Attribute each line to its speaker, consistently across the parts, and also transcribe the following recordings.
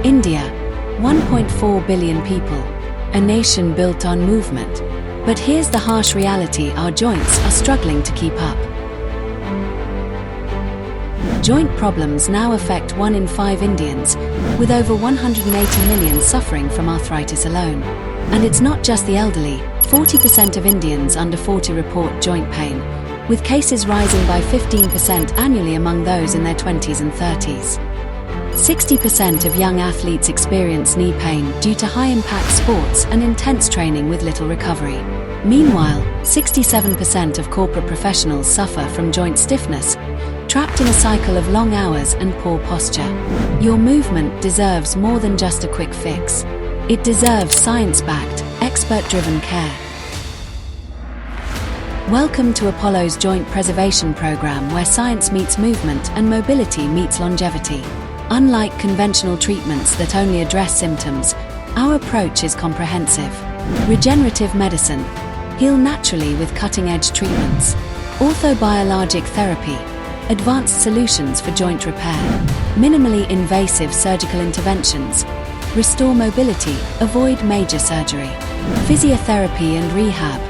Speaker 1: India, 1.4 billion people, a nation built on movement. But here's the harsh reality: our joints are struggling to keep up. Joint problems now affect 1 in 5 Indians, with over 180 million suffering from arthritis alone. And it's not just the elderly. 40% of Indians under 40 report joint pain, with cases rising by 15% annually among those in their 20s and 30s. 60% of young athletes experience knee pain due to high-impact sports and intense training with little recovery. Meanwhile, 67% of corporate professionals suffer from joint stiffness, trapped in a cycle of long hours and poor posture. Your movement deserves more than just a quick fix. It deserves science-backed, expert-driven care. Welcome to Apollo's Joint Preservation Program, where science meets movement and mobility meets longevity. Unlike conventional treatments that only address symptoms, our approach is comprehensive. Regenerative medicine. Heal naturally with cutting-edge treatments. Orthobiologic therapy. Advanced solutions for joint repair. Minimally invasive surgical interventions. Restore mobility, avoid major surgery. Physiotherapy and rehab.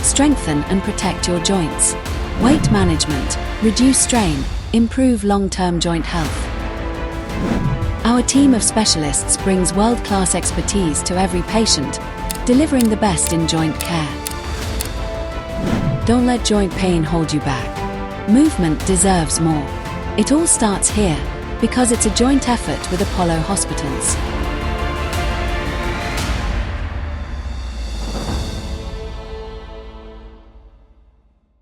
Speaker 1: Strengthen and protect your joints. Weight management. Reduce strain, improve long-term joint health. Our team of specialists brings world-class expertise to every patient, delivering the best in joint care. Don't let joint pain hold you back. Movement deserves more. It all starts here, because it's a joint effort with Apollo Hospitals.